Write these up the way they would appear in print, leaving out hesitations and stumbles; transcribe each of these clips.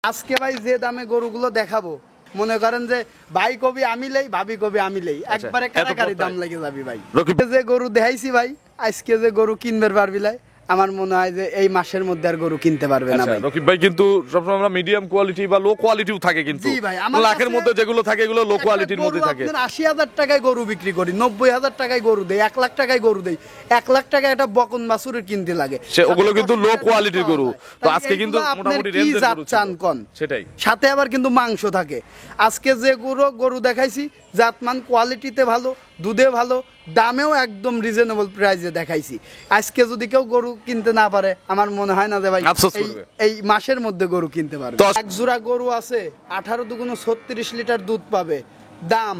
আজকে ভাই যে দামে গরুগুলো দেখাবো, মনে করেন যে ভাই কবি আমি লেই, ভাবি কবি আমি লেই, একবারে কারাকারি দাম লেগে যাবি ভাই। যে গরু দেখাইছি ভাই, আজকে যে গরু কিনবার পারবি লাই, আমার মনে হয় যে এই মাসের মধ্যে আর গরু কিনতে পারবে না ভাই। রকিব ভাই কিন্তু সবসময় আমরা মিডিয়াম কোয়ালিটি বা লো কোয়ালিটিও থাকে, কিন্তু জি ভাই, আমার লাখের মধ্যে যেগুলো থাকে এগুলো লো কোয়ালিটির মধ্যে থাকে। ৮০,০০০ টাকায় গরু বিক্রি করি, ৯০,০০০ টাকায় গরু দেই, ১ লাখ টাকায় গরু দেই। ১ লাখ টাকা একটা বকন বাছুরের কিনতে লাগে, ওগুলো কিন্তু লো কোয়ালিটির গরু। তো আজকে কিন্তু মোটামুটি রেঞ্জের গরু চান কোন, সেটাই সাথে আবার কিন্তু মাংস থাকে। আজকে যে গরু দেখাইছি জাতমান কোয়ালিটিতে ভালো, দুধে ভালো, দামেও একদম রিজনেবল প্রাইসে দেখাইছি। আজকে যদি কেউ গরু কিনতে না পারে, আমার মনে হয় না যে ভাই এই মাসের মধ্যে গরু কিনতে পারবে। এক জোড়া গরু আছে 18 দুগুণ 36 লিটার দুধ পাবে, দাম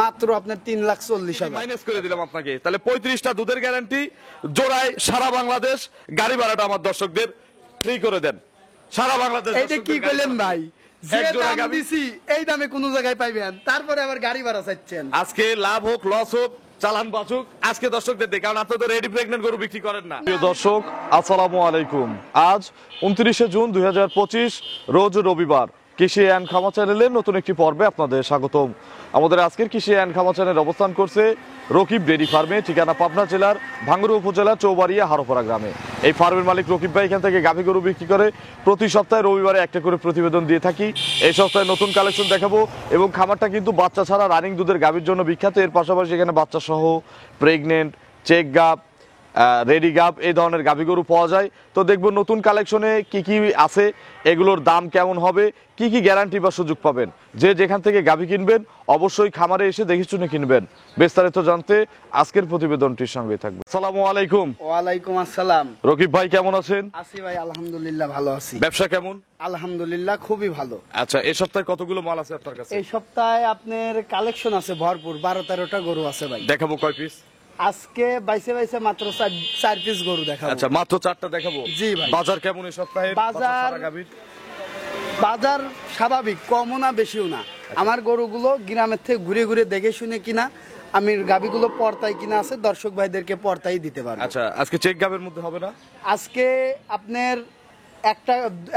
মাত্র আপনার 3,40,000। মাইনাস করে দিলাম আপনাকে, তাহলে 35টা দুধের গ্যারান্টি জোড়ায় সারা বাংলাদেশ। গাড়ি ভাড়াটা আমার দর্শকদের ফ্রি করে দেন সারা বাংলাদেশ। এইটা কি কইলেন ভাই? যে দাম দিছি এই দামে কোন জায়গায় পাইবেন, তারপরে আবার গাড়ি ভাড়া চাচ্ছেন। আজকে লাভ হোক লস হোক চালান বাঁচুক আজকে দর্শকদের দেখে, কারণ আপনারা তো রেডি প্রেগন্যান্ট গরু বিক্রি করেন না। প্রিয় দর্শক, আসসালামু আলাইকুম। আজ 29শে জুন 2025 রোজ রবিবার। কৃষি অ্যান্ড খামা চ্যানেলের নতুন একটি পর্বে আপনাদের স্বাগতম। আমাদের আজকের কৃষি অ্যান্ড খামা চ্যানেল অবস্থান করছে রকিব ডেইরি ফার্মে, ঠিকানা পাবনা জেলার ভাঙ্গুড়া উপজেলার চৌবাড়িয়া হারোপাড়া গ্রামে। এই ফার্মের মালিক রকিব ভাই এখান থেকে গাভী গরু বিক্রি করে। প্রতি সপ্তাহে রবিবারে একটা করে প্রতিবেদন দিয়ে থাকি। এই সপ্তাহে নতুন কালেকশন দেখাবো এবং খামারটা কিন্তু বাচ্চা ছাড়া রানিং দুধের গাভীর জন্য বিখ্যাত। এর পাশাপাশি এখানে বাচ্চা সহ প্রেগনেন্ট, চেক গাভ, রেডি গাভ এই ধরনের গাভী গরু পাওয়া যায়। তো দেখবো নতুন কালেকশনে কি কি আছে, এগুলোর দাম কেমন হবে, কি কি গ্যারান্টি বা সুযোগ পাবেন। যে যেখান থেকে গাভী কিনবেন অবশ্যই খামারে এসে দেখে শুনে কিনবেন। বিস্তারিত জানতে আজকের প্রতিবেদনটির সঙ্গে থাকবে। আসসালামু আলাইকুম। ওয়ালাইকুম আসসালাম। রকিব ভাই কেমন আছেন? আছি ভাই, আলহামদুলিল্লাহ ভালো আছি। ব্যবসা কেমন? আলহামদুলিল্লাহ খুবই ভালো। আচ্ছা, এই সপ্তাহে কতগুলো মাল আছে আপনার কাছে? এই সপ্তাহে আপনার কালেকশন আছে ভরপুর, 12-13টা গরু আছে ভাই। দেখাবো কয় পিস? আজকে বাইসে মাত্র 4 পিস গরু দেখাবো। আচ্ছা, মাত্র 4টা দেখাবো। জি ভাই। বাজার কেমন এই সপ্তাহে? বাজার স্বাভাবিক, কমও না বেশিও না। আমার গরুগুলো গ্রামের থেকে ঘুরে ঘুরে দেখে শুনে কিনা, আমি গাভীগুলো পর্তায় কিনা আছে, দর্শক ভাইদেরকে পর্তায় দিতে পারবো। আচ্ছা, আজকে চেক গাভের মধ্যে হবে না? আজকে আপনার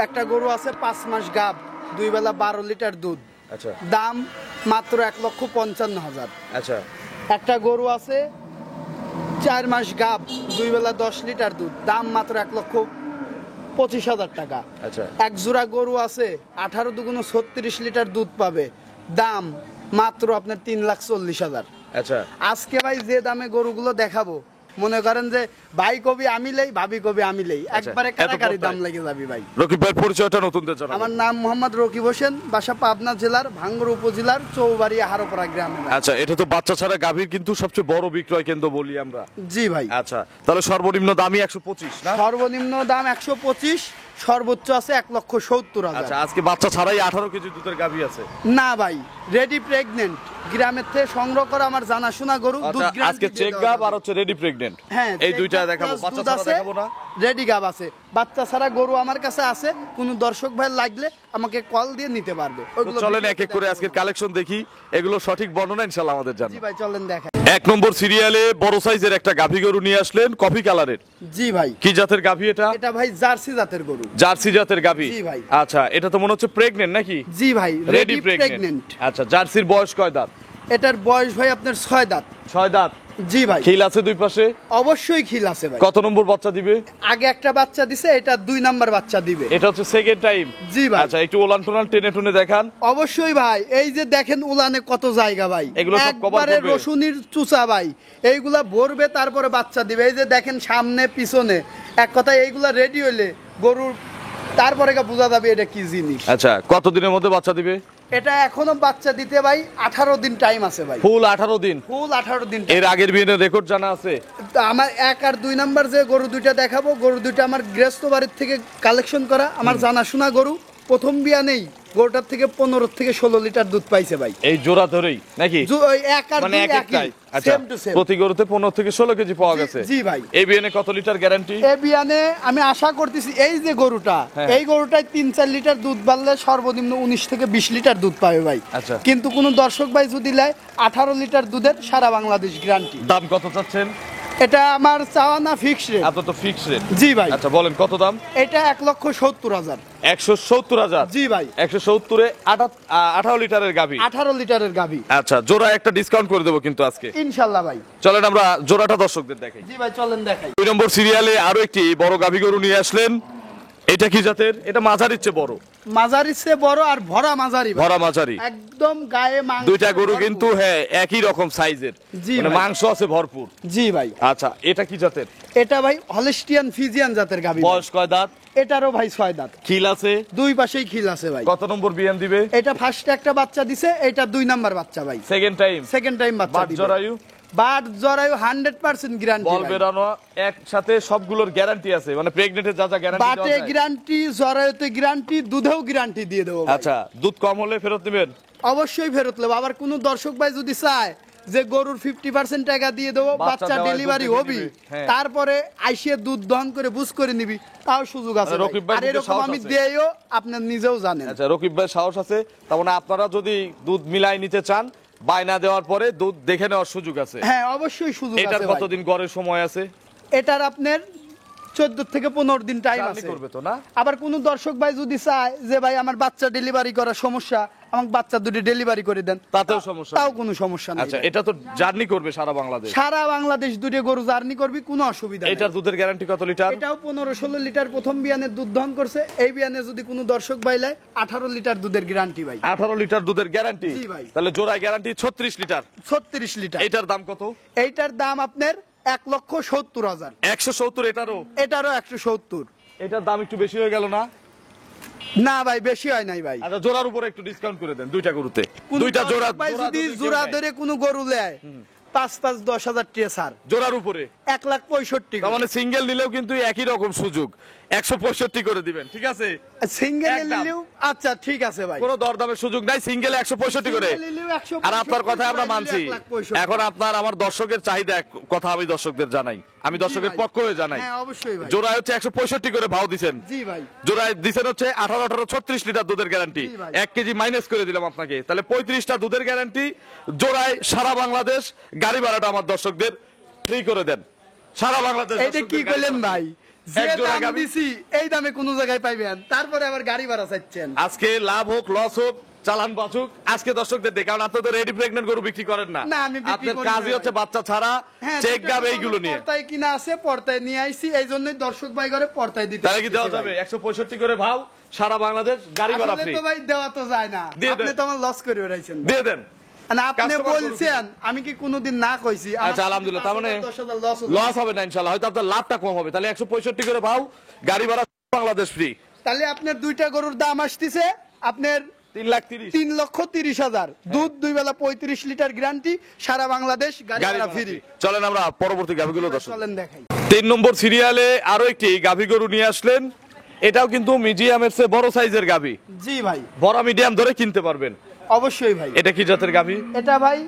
একটা গরু আছে 5 মাস গাভ, 2 বেলা 12 লিটার দুধ। আচ্ছা, দাম মাত্র 1,55,000। আচ্ছা, একটা গরু আছে 4 মাস গাভ, 2 বেলা 10 লিটার দুধ, দাম মাত্র 1,25,000 টাকা। আচ্ছা, এক জোড়া গরু আছে 18 দুগুণ 36 লিটার দুধ পাবে, দাম মাত্র আপনার 3,40,000। আচ্ছা, আজকে ভাই যে দামে গরুগুলো দেখাবো, মনে করেন যে ভাই কবি আমি লেই, ভাবি কবি আমি লেই, একবারে কারাকারি দাম লেগে যাবি ভাই। রকিব ভাই পরিচয়টা নতুনদের জানাবেন। আমার নাম মোহাম্মদ রকিব হোসেন, বাসা পাবনা জেলার ভাঙ্গুড়া উপজেলার চৌবাড়িয়া হারোপাড়া গ্রামে। আচ্ছা, এটা তো বাচ্চা ছাড়া গাভীর কিন্তু সবচেয়ে বড় বিক্রয় কেন্দ্র বলি আমরা। জি ভাই। আচ্ছা, তাহলে সর্বনিম্ন দামই 125 না? সর্বনিম্ন দাম 125, সর্বোচ্চ আছে 1,70,000। আচ্ছা, আজকে বাচ্চা ছাড়াই 18 কেজি দুধের গাভী আছে? না ভাই, রেডি প্রেগনেন্ট, গ্রামের থেকে সংগ্রহ করা আমার জানাশোনা গরু। আজকে চেক গাভ আর হচ্ছে রেডি প্রেগনেন্ট, হ্যাঁ এই দুইটা দেখাবো। বাচ্চা ছাড়া দেখাবো না? রেডি গাভ আছে, বাচ্চা ছাড়া গরু আমার কাছে আছে। কোন দর্শক ভাই লাগলে আমাকে কল দিয়ে নিতে পারবে। চলেন এক এক করে আজকের কালেকশন দেখি, এগুলো সঠিক বর্ণনা ইনশাআল্লাহ আমাদের জানাবেন। জি ভাই, চলেন দেখাই। 1 নম্বর সিরিয়ালে বড় সাইজের একটা গাভী গরু নিয়ে আসলেন, কফি কালারের। জি ভাই। কি জাতের গাভী এটা? এটা ভাই জার্সি জাতের গরু। জার্সি জাতের গাভী? জি ভাই। আচ্ছা, এটা তো মনে হচ্ছে প্রেগনেন্ট নাকি? জি ভাই, রেডি প্রেগনেন্ট। আচ্ছা, জার্সির বয়স কয় দাঁত? এটার বয়স ভাই আপনার 6 দাঁত। 6 দাঁত? জি ভাই। খিল আছে দুই পাশে? অবশ্যই খিল আছে ভাই। কত নম্বর বাচ্চা দিবে? আগে একটা বাচ্চা দিছে, এটা 2 নাম্বার বাচ্চা দিবে। এটা হচ্ছে সেকেন্ড টাইম? জি ভাই। আচ্ছা, একটু ওলান টোলান টেনে টুনে দেখান। অবশ্যই ভাই, এই যে দেখেন উলানে কত জায়গা ভাই, এগুলো সব কভার একবারে করবে? রসুনির চুচা ভাই, এইগুলা ভরবে তারপরে বাচ্চা দিবে। এই যে দেখেন সামনে পিছনে, এক কথায় এইগুলা রেডি হইলে গরুর তারপরে বোঝা যাবে এটা কি জিনিস। আচ্ছা, কত দিনের মধ্যে বাচ্চা দিবে? এটা এখনো বাচ্চা দিতে ভাই 18 দিন টাইম আছে ভাই। ফুল 18 দিন? ফুল 18 দিন। এর আগের বিয়ের রেকর্ড জানা আছে? আমার 1 আর 2 নাম্বার যে গরু দুইটা দেখাবো, গরু দুইটা আমার গৃহস্থ বাড়ির থেকে কালেকশন করা, আমার জানাশোনা গরু। প্রথম বিয়া নেই, গরুটার থেকে 15 থেকে 16 লিটার দুধ পাইছে ভাই। এই জোড়া ধরেই নাকি? ওই 1 আর 2 একই। আচ্ছা, প্রতি গরুতে 15 থেকে 16 কেজি পাওয়া গেছে? জি ভাই। এই বিয়ানে কত লিটার গ্যারান্টি? এই বিয়ানে আমি আশা করতেছি এই যে গরুটা, এই গরুটায় 3-4 লিটার দুধ বাড়লে সর্বনিম্ন 19 থেকে 20 লিটার দুধ পাবে ভাই। আচ্ছা, কিন্তু কোন দর্শক ভাই যদি লাই 18 লিটার দুধের সারা বাংলাদেশ গ্যারান্টি। দাম কত চাচ্ছেন? এটা আমার চাওয়া না ফিক্স রেট। আপনার তো ফিক্স রেট। জি ভাই। আচ্ছা বলেন কত দাম? এটা 1,70,000। 170,000। জি ভাই। 170-এ 18 লিটারের গাভী। 18 লিটারের গাভী। আচ্ছা জোড়া একটা ডিসকাউন্ট করে দেবো কিন্তু আজকে ইনশাল্লাহ ভাই। চলেন আমরা জোড়াটা দর্শকদের দেখাই। জি ভাই চলেন দেখাই। 2 নম্বর সিরিয়ালে আরো একটি বড় গাভী গরু নিয়ে আসলেন। এটা কি জাতের? এটা মাঝারির চেয়ে বড়। মাঝারির চেয়ে বড় আর ভরা মাঝারি ভাই। ভরা মাঝারি। একদম গায়ে মাংস। দুইটা গরু কিন্তু হ্যাঁ একই রকম সাইজের। জি মানে ভাই। মাংস আছে ভরপুর। জি ভাই। আচ্ছা এটা কি জাতের? এটা ভাই হলস্টিয়ান ফিজিয়ান জাতের গাভী। বয়স কয় দাঁত? এটারও ভাই 6 দাঁত। খিল আছে? দুই পাশেই খিল আছে ভাই। কত নম্বর বিয়ান দিবে? এটা ফার্স্টে একটা বাচ্চা দিছে, এটা 2 নাম্বার বাচ্চা ভাই। Second time? সেকেন্ড টাইম বাচ্চা বাট দিবে। জরায়ু? বাট জরায়ু 100% গ্যারান্টি। বল বেরানো একসাথে সবগুলোর গ্যারান্টি আছে, মানে প্রেগনেন্টের যা যা গ্যারান্টি দেওয়া বাটে যায়। গ্যারান্টি, জরায়ুতে গ্যারান্টি, দুধেও গ্যারান্টি দিয়ে দেবো ভাই। আচ্ছা দুধ কম হলে ফেরত দিবেন? অবশ্যই ফেরত নেবো। আবার কোনো দর্শক ভাই যদি চায় যে গরুর 50% টাকা দিয়ে দেবো, বাচ্চা বাচ্চা দেওয়ায় ডেলিভারি দুধ হবি, দিবে, হ্যাঁ। তারপরে আইসিয়ে দুধ দহন করে বুঝ করে নিবি, তাও সুযোগ আছে মানে ভাই। রকিব ভাই আর দুধের এরকম সাহস আমি আছে। দেইও, আপনার নিজেও জানেন। আচ্ছা রকিব ভাই সাহস আছে, তার মানে আপনারা যদি দুধ মিলাই নিতে চান বায়না দেওয়ার পরে দুধ দেখে নেওয়ার সুযোগ আছে। হ্যাঁ অবশ্যই সুযোগ এটার আছে ভাই। কতদিন গড়ের সময় আছে? এটার আপনার 14 থেকে 15 দিন টাইম জার্নি আছে। করবে তো না? আবার কোন দর্শক ভাই যদি চায় যে ভাই আমার বাচ্চা ডেলিভারি করার সমস্যা, আমাকে বাচ্চা দুটি ডেলিভারি করে দেন, তাতেও সমস্যা তাও নেই। কোনো সমস্যা নেই আচ্ছা ভাই। এটা তো জার্নি করবে সারা বাংলাদেশ। সারা বাংলাদেশ দুটো গরু জার্নি করবি, কোনো অসুবিধা নেই। এটার দুধের গ্যারান্টি কত লিটার? এটাও 15-16 লিটার প্রথম বিয়ানের দুধ দহন করছে। এই বিয়ানে যদি কোনো দর্শক ভাই লাই 18 লিটার দুধের গ্যারান্টি ভাই। 18 লিটার দুধের গ্যারান্টি? জি ভাই। তাহলে জোড়ায় গ্যারান্টি 36 লিটার। 36 লিটার। এটার দাম কত? এইটার দাম আপনার 1,70,000। 170? এটারও? এটারও 170। এটার দাম একটু বেশি হয়ে গেল না? না ভাই বেশি হয় নাই ভাই। আচ্ছা জোড়ার উপরে একটু ডিসকাউন্ট করে দেন দুইটা গরুতে। কোন দুইটা জোড়া দর্শক ভাই যদি জোড়া ধরে কোনো গরু নেয় 5-10 হাজার টাকা ছাড়। জোড়ার উপরে 1,65,000। তার মানে সিঙ্গেল নিলেও কিন্তু একই রকম সুযোগ, 165 করে দিবেন, ঠিক আছে? সিঙ্গেল একদম। নিলেও আচ্ছা ঠিক আছে ভাই। কোনো দরদামের সুযোগ নাই, সিঙ্গেল 165 করে। Single নিলেও 165 আর আপনার কথা আমরা মানছি। 1,65,000 এখন আপনার আমার দর্শকের চাহিদা কথা আমি দর্শকদের জানাই, আমি দর্শকের ভাই। পক্ষ হয়ে জানাই। হ্যাঁ অবশ্যই ভাই। জোড়ায় হচ্ছে 165 করে ভাও দিছেন। জি ভাই। জোড়ায় দিছেন হচ্ছে 18 36 লিটার দুধের গ্যারান্টি। জি ভাই। 1 কেজি মাইনাস করে দিলাম আপনাকে, তাহলে 35টা দুধের গ্যারান্টি। জোড়ায় সারা বাংলাদেশ গাড়ি ভাড়াটা আমার দর্শকদের ফ্রি করে দেন। সারা বাংলাদেশ এইটা কি দর্শকদের গাড়ি করলেন ভাড়া। ভাই? যে এক জোড়া দাম গাভী। দিছি এই দামে কোন জায়গায় পাইবেন, তারপরে আবার গাড়ি ভাড়া চাচ্ছেন। আজকে লাভ হোক লস হোক চালান বাঁচুক আজকে দর্শকদের দেখে, কারণ আপনি তো রেডি প্রেগনেন্ট গরু বিক্রি করেন না। না, আমি বিক্রি আপনার করি কাজই না হচ্ছে ভাই। বাচ্চা ছাড়া হ্যাঁ, চেক দুটো গাব গরু এইগুলো নিয়ে। পর্তায় কিনা আছে, পর্তায় নিয়ে আইছি, এই জন্যই দর্শক ভাই ঘরে পর্তায় দিতে তাহলে কি দেওয়া আসতেছি যাবে? ভাই। 165 করে ভাও, সারা বাংলাদেশ গাড়ি ভাড়া আসলে ফ্রি। তো ভাই দেওয়া তো যায় না, দিয়ে আপনি দেন। তো আমার লস করে বেড়াইছেন ভাই। দিয়ে দেন। মানে আপনি Customer বলছেন, আমি কি কোনোদিন না কইছি? আমার আচ্ছা আলহামদুলিল্লাহ, তার মানে 10,000 লস লস হবে না ইনশাআল্লাহ, হয়তো আপনার লাভটা কম হবে। তাহলে 165 করে ভাও, গাড়ি ভাড়া বাংলাদেশ ফ্রি। তাহলে আপনার দুইটা গরুর দাম আসতেছে আপনার 3,30,000 3,30,000। দুধ 2 বেলা 35 লিটার গ্যারান্টি, সারা বাংলাদেশ গাড়ি গাড়ি ভাড়া ভাড়া ফ্রি। ফ্রি। চলেন আমরা পরবর্তী গাভিগুলো দর্শক। চলেন দেখাই। 3 নম্বর সিরিয়ালে আরো একটি গাভি গরু নিয়ে আসলেন। এটাও কিন্তু মিডিয়ামের চেয়ে বড় সাইজের গাভি। জি ভাই বড় মিডিয়াম ধরে কিনতে পারবেন। অবশ্যই ভাই। এটা কি জাতের গাভি? এটা ভাই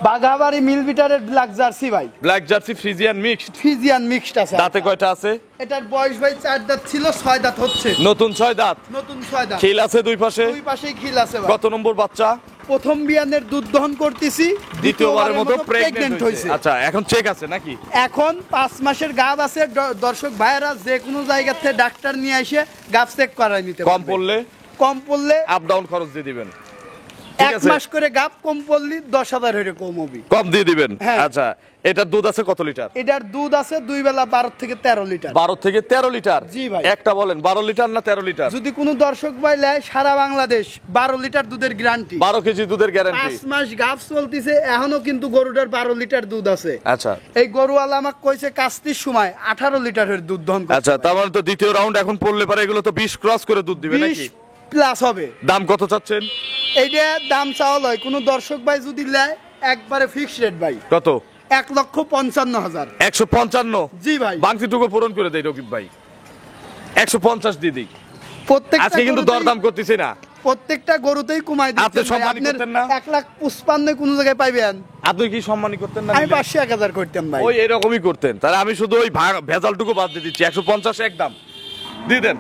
বাগাবাড়ি মিল বিটারের ব্ল্যাক জার্সি ভাই। Black jersey Friesian mixed. Friesian mixed আছে। দাঁতে কয়টা আছে? এটার বয়স ভাই 4 দাঁত ছিল, 6 দাঁত হচ্ছে। নতুন 6 দাঁত। নতুন 6 দাঁত। খিল আছে দুই পাশে। দুই পাশেই খিল আছে ভাই। কত নম্বর বাচ্চা? প্রথম বিয়ানের দুধ দহন করতেছি, দ্বিতীয়বারের মতো প্রেগন্যান্ট প্রেগন্যান্ট হয়েছে। হয়েছে। আচ্ছা এখন চেক আছে নাকি? এখন 5 মাসের গাব আছে। দর্শক ভাইয়েরা যে কোনো জায়গা থেকে ডাক্তার নিয়ে এসে গাব চেক করাই নিতে কম পারবে। পড়লে কম পড়লে আপ ডাউন খরচ দিয়ে দিবেন, ঠিক 1 আছে? মাস করে গাব কম পড়লি 10,000 হইরে কম হবে। কম দিয়ে দিবেন। হ্যাঁ। আচ্ছা এটার দুধ আছে কত লিটার? এটার দুধ আছে 2 বেলা 12 থেকে 13 লিটার। 12 থেকে 13 লিটার। জি ভাই। একটা বলেন 12 লিটার না 13 লিটার? যদি কোনো দর্শক ভাই লেয় সারা বাংলাদেশ 12 লিটার দুধের গ্যারান্টি। 12 কেজি দুধের গ্যারান্টি। 5 মাস গাব চলতিছে, এখনো কিন্তু গরুটার 12 লিটার দুধ আছে। আচ্ছা এই গরুওয়ালা আমাকে কইছে কাস্তির সময় 18 লিটারের দুধ দহন করতে আচ্ছা, পারে। তার মানে তো দ্বিতীয় রাউন্ড এখন পড়লে পারে এগুলো তো 20 ক্রস করে দুধ দিবে 20 নাকি? প্লাস হবে। দাম কত চাচ্ছেন? এইটা দাম চাওয়া লয়, কোনো দর্শক ভাই যদি লেয় একবারে ফিক্স রেট ভাই। কত? 1,55,000। 155? জি ভাই। বাংতিটুকু পূরণ করে দেই রকিব ভাই, 150 দিয়ে দিই। প্রত্যেকটা আজকে কিন্তু গরুতেই- দরদাম করতেছি না। প্রত্যেকটা গরুতেই কমাই দিচ্ছেন আপনি ভাই। সম্মানী আপনার করতেন না? 1,55,000 কোন জায়গায় পাইবেন? আপনি কি সম্মানী করতেন না? আমি 500-1000 করতাম ভাই। ওই এরকমই করতেন, তাহলে আমি শুধু ওই ভেজালটুকু বাদ দিয়ে দিচ্ছি, 150 একদম দিয়ে দেন।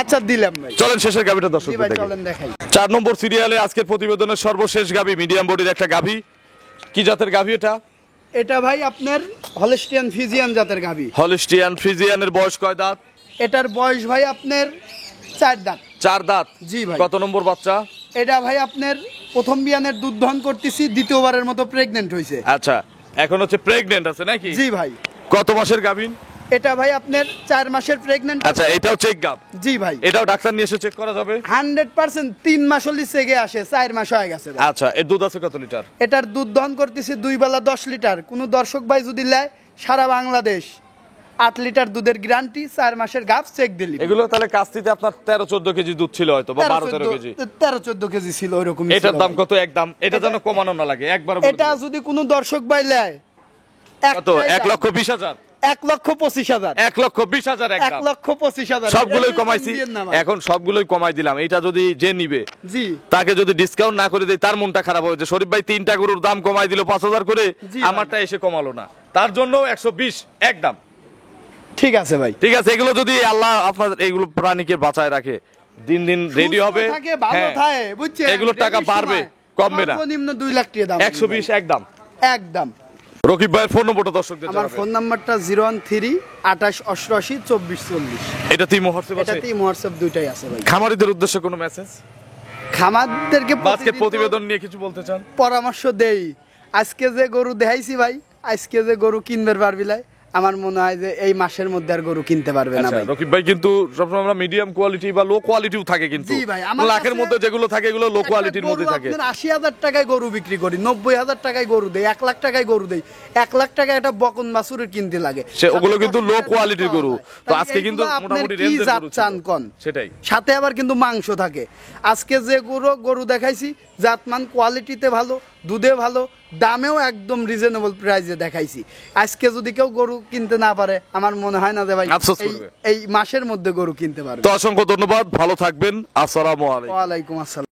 আচ্ছা দিলাম ভাই। চলেন শেষের গাভিটা দর্শক জি ভাই দেখি। চলেন দেখাই। 4 নম্বর সিরিয়ালে আজকের প্রতিবেদনের সর্বশেষ গাভি, মিডিয়াম বডির একটা গাভি। কি জাতের গাভি এটা? এটা ভাই আপনার হলস্টিয়ান ফিজিয়ান জাতের গাভী। হলিস্টিয়ান ফ্রিজিয়ানের বয়স কয় দাঁত? এটার বয়স ভাই আপনার 4 দাঁত। 4 দাঁত। জি ভাই। কত নম্বর বাচ্চা? এটা ভাই আপনার প্রথম বিয়ানের দুধ দহন করতেছি, দ্বিতীয়বারের মতো প্রেগনেন্ট হয়েছে। আচ্ছা, এখন হচ্ছে প্রেগনেন্ট আছে নাকি? জি ভাই। কত মাসের গাভীন? এটা ভাই আপনার 4 মাসের প্রেগনেন্ট। আচ্ছা, এটাও চেক গাব? জি ভাই। এটাও ডাক্তার নিয়ে এসে চেক করা যাবে? 100% 3 মাস হলি চেগে আসে, 4 মাস হয়ে গেছে ভাই। আচ্ছা, এর দুধ আছে কত লিটার? এটার দুধ দহন করতেছি 2 বেলা 10 লিটার। কোন দর্শক ভাই যদি নেয় সারা বাংলাদেশ 8 লিটার দুধের গ্যারান্টি, 4 মাসের গাভ চেক দিলি। এগুলো তাহলে কাস্তিতে আপনার 13-14 কেজি দুধ ছিল হয়তো, বা 12-13 কেজি। 13-14 কেজি ছিল ওইরকম। এটার দাম কত একদম? এটা যেন কমানো না লাগে একবার। এটা যদি কোনো দর্শক ভাই নেয় কত? 1,20,000? 1,25,000। 1,20,000 একদম। 1,25,000 সবগুলোই কমাইছি, এখন সবগুলোই কমাই দিলাম। এটা যদি যে নিবে জি তাকে যদি ডিসকাউন্ট না করে দেই, তার মনটা খারাপ হবে যে শরীফ ভাই 3টা গরুর দাম কমাই দিল 5,000 করে, জি আমারটা এসে কমালো না। তার জন্য 120 একদম। ঠিক আছে ভাই। ঠিক আছে, এগুলো যদি আল্লাহ আপনাদের এইগুলো প্রাণীকে বাঁচায় রাখে, দিন দিন রেডি হবে, সুস্থ থাকে, ভালো হ্যাঁ, থাকে, বুঝছেন? এগুলোর টাকা রেডির বাড়বে, সময় কমবে না। সর্বনিম্ন 2 লাখ টাকা দাম। 120 একদম। একদম। রকিব ভাইয়ের ফোন নম্বরটা দর্শকদের আমার জানাবেন। ফোন নাম্বারটা 013-2888-2440। এটা তিমো হোয়াটসঅ্যাপ আছে? এটাতেই হোয়াটসঅ্যাপ দুইটাই আছে ভাই। খামারিদের উদ্দেশ্যে কোনো মেসেজ? খামারদেরকে আজকে প্রতিদিন তো প্রতিবেদন নিয়ে কিছু বলতে চান? পরামর্শ দেই। আজকে যে গরু দেখাইছি ভাই, আজকে যে গরু কিনবে পারবি লাই, আমার মনে হয় যে এই মাসের মধ্যে আর গরু কিনতে পারবে না আচ্ছা, ভাই। রকিব ভাই কিন্তু সবসময় আমরা মিডিয়াম কোয়ালিটি বা লো কোয়ালিটিও থাকে, কিন্তু জি ভাই, আমার লাখের কাছে মধ্যে যেগুলো থাকে এগুলো লো একটা কোয়ালিটির গরু মধ্যে থাকে। আপনার 80,000 টাকায় গরু বিক্রি করি, 90,000 টাকায় গরু দেই, 1 লাখ টাকায় গরু দেই। 1 লাখ টাকায় একটা বকন বাছুরের কিনতে লাগে, সে ওগুলো কিন্তু লো 60,000 কোয়ালিটির গরু। তো তাহলে আজকে কিন্তু এইগুলো আপনার মোটামুটি কি রেঞ্জের জাত গরু ছিল। চান কোন? সেটাই। সাথে আবার কিন্তু মাংস থাকে। আজকে যে গরু দেখাইছি জাতমান কোয়ালিটিতে ভালো, দুধে ভালো, দামেও একদম রিজনেবল প্রাইসে দেখাইছি। আজকে যদি কেউ গরু কিনতে না পারে, আমার মনে হয় না যে ভাই আফসোস এই করবে। এই মাসের মধ্যে গরু কিনতে পারবে। তো অসংখ্য ধন্যবাদ, ভালো থাকবেন, আসসালামু আলাইকুম। ওয়ালাইকুম আসসালাম।